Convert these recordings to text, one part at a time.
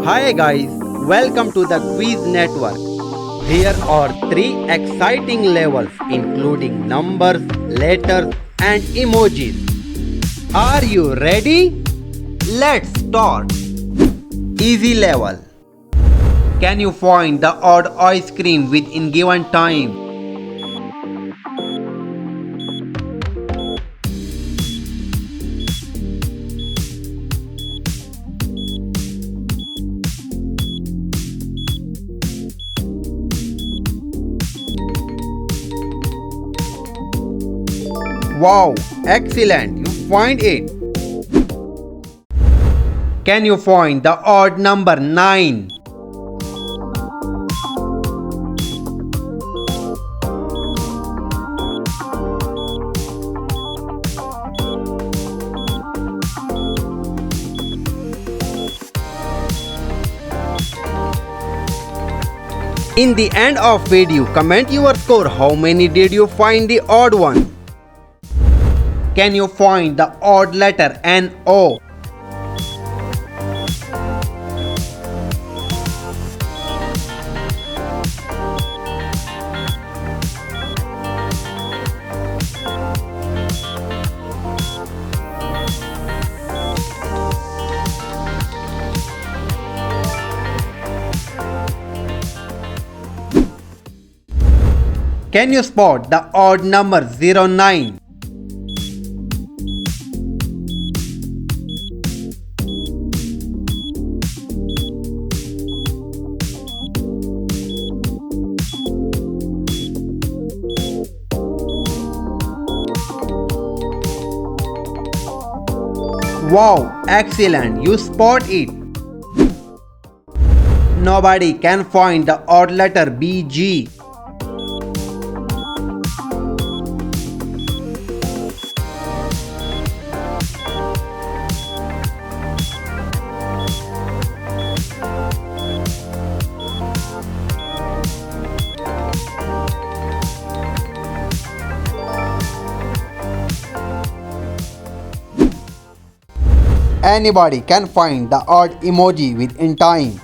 Hi guys, welcome to the Quiz Network. Here are three exciting levels including numbers, letters and emojis. Are you ready? Let's start. Easy level. Can you find the odd ice cream within given time? Wow, excellent, you find it. Can you find the odd number 9? In the end of video, comment your score. How many did you find the odd one? Can you find the odd letter NO? Can you spot the odd number 09? Wow, excellent, you spot it. Nobody can find the odd letter BG. Anybody can find the odd emoji within time.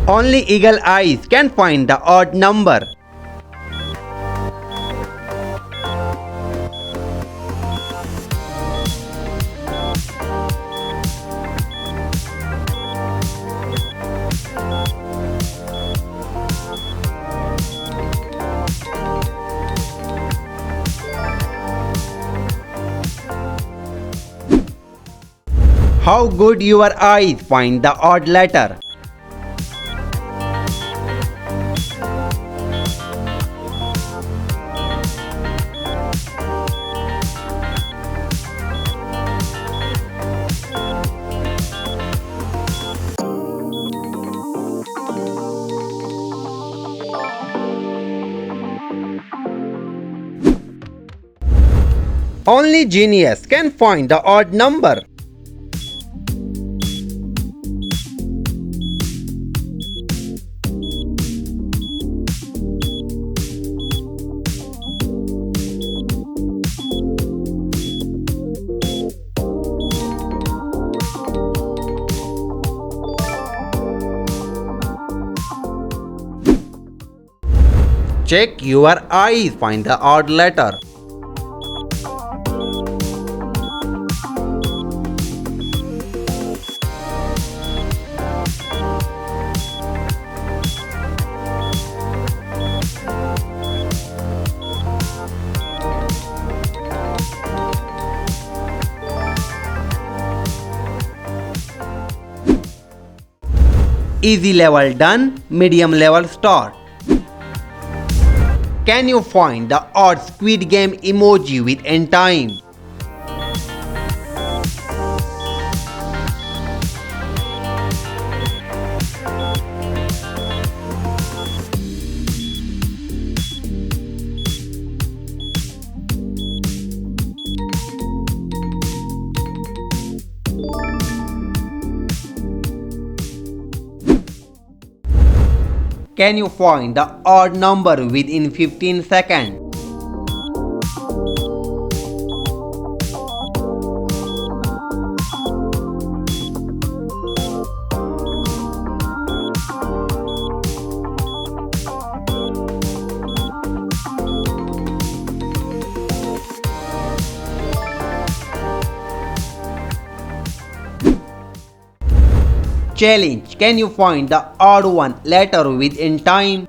Only eagle eyes can find the odd number. How good your eyes find the odd letter? Only genius can find the odd number. Check your eyes, find the odd letter. Easy level done, medium level start. Can you find the odd Squid Game emoji within time? Can you find the odd number within 15 seconds? Challenge. Can you find the odd one letter within time?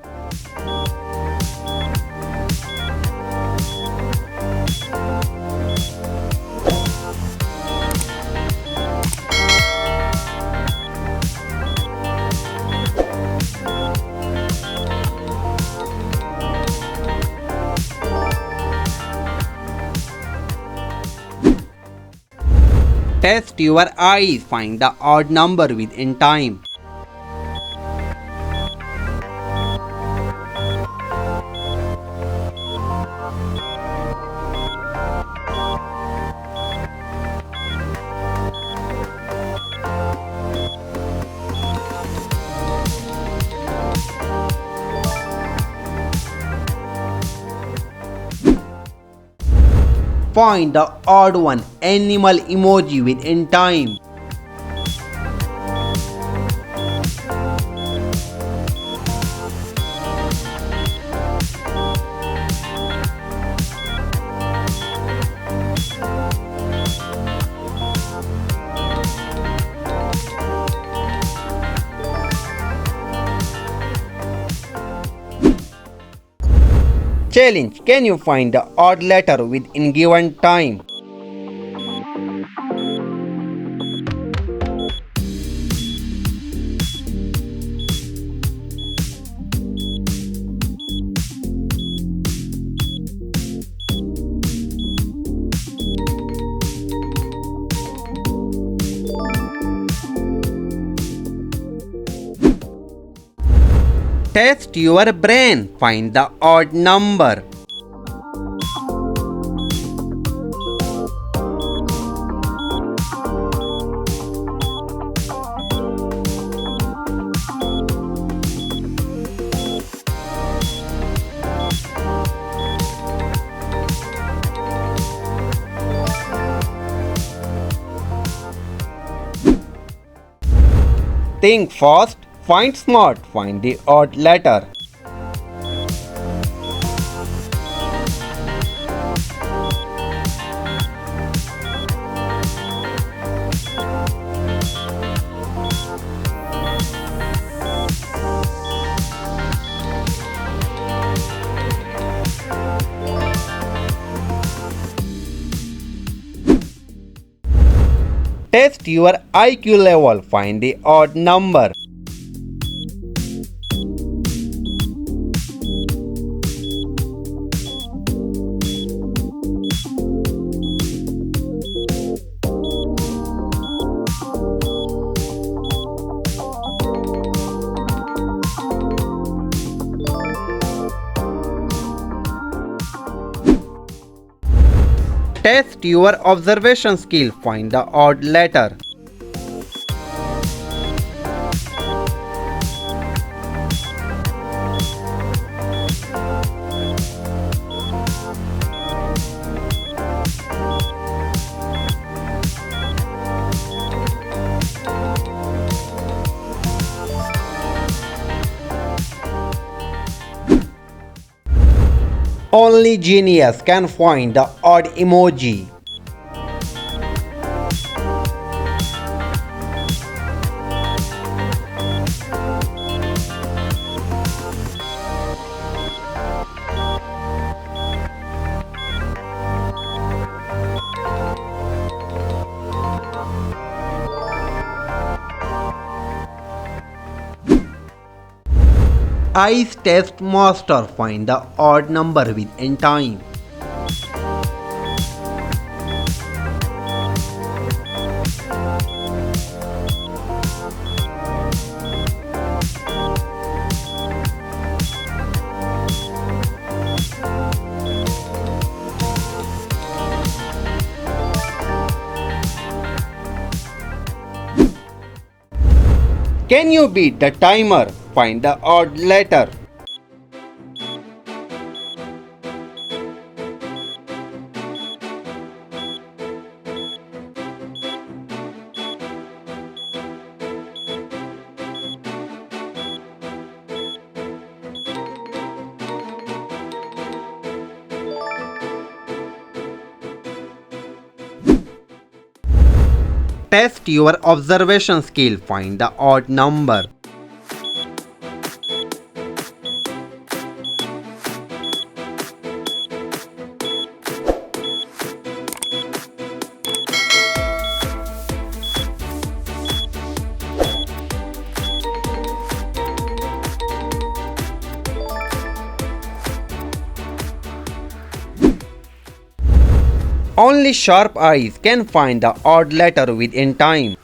Test your eyes. Find the odd number within time. Find the odd one animal emoji within time. Challenge. Can you find the odd letter within given time? Test your brain. Find the odd number. Think fast. Find smart. Find the odd letter. Test your IQ level. Find the odd number. Test your observation skill. Find the odd letter. Only genius can find the odd emoji. Eyes test master. Find the odd number within time. Can you beat the timer? find the odd letter. Test your observation skill. Find the odd number. Only sharp eyes can find the odd letter within time.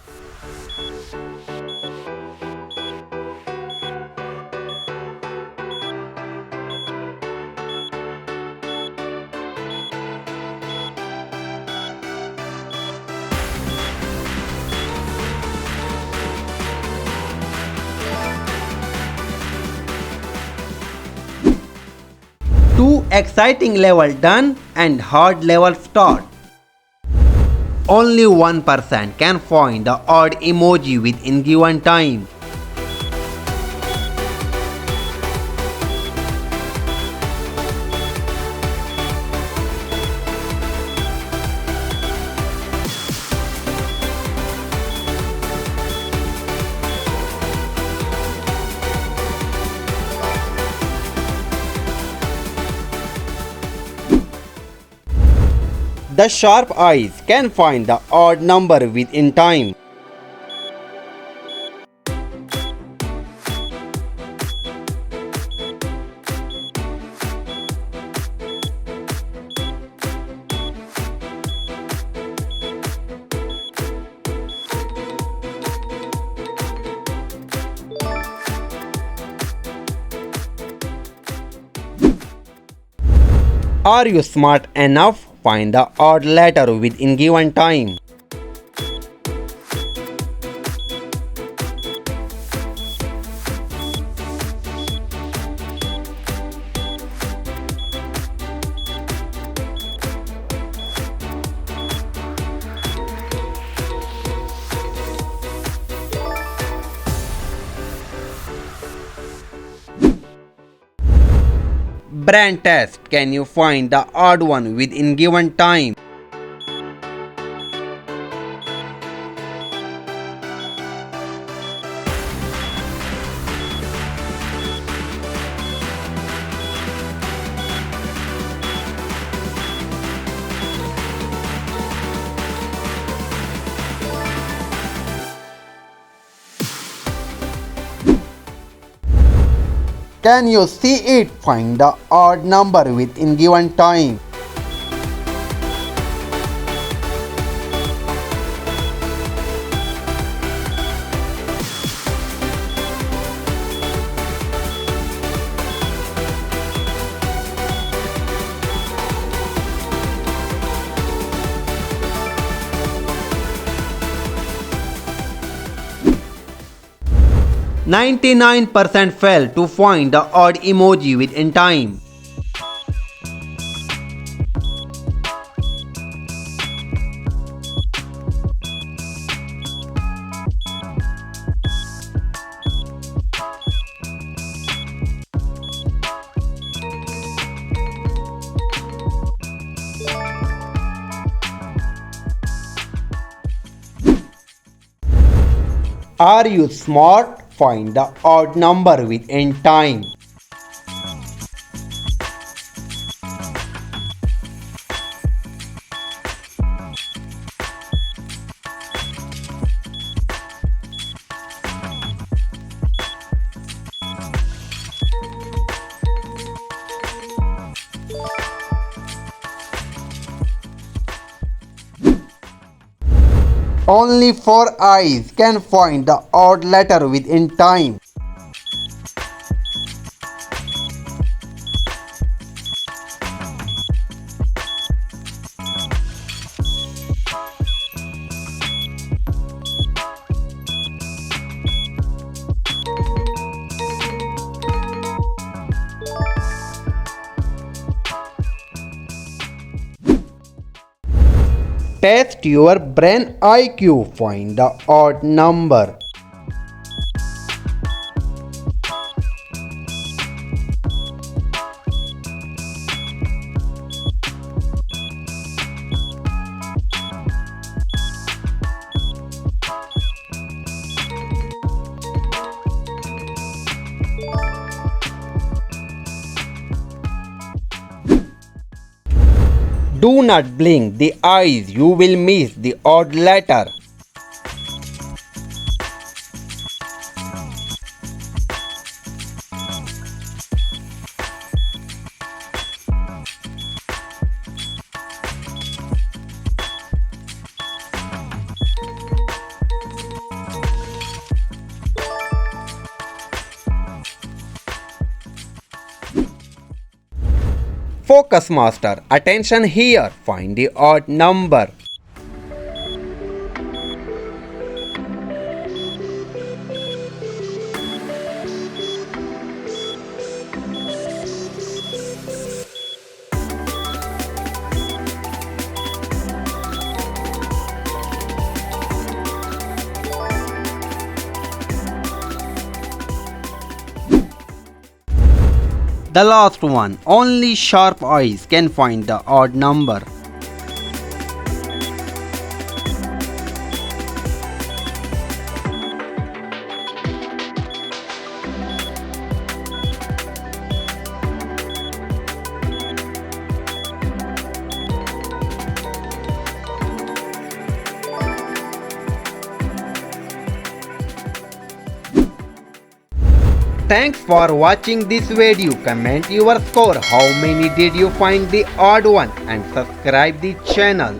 Two exciting level done and hard level start. Only one person can find the odd emoji within given time. The sharp eyes can find the odd number within time. Are you smart enough? Find the odd letter within given time. Brain test. Can you find the odd one within given time? Can you see it? Find the odd number within given time. %99 fail to find the odd emoji within time. Are you smart? Find the odd number within time. Only 4 eyes can find the odd letter within time. Test your brain IQ. Find the odd number. Do not blink the eyes, you will miss the odd letter. Focus master, attention here, find the odd number. The last one, only sharp eyes can find the odd number. Thanks for watching this video. Comment your score. How many did you find the odd one? And subscribe the channel.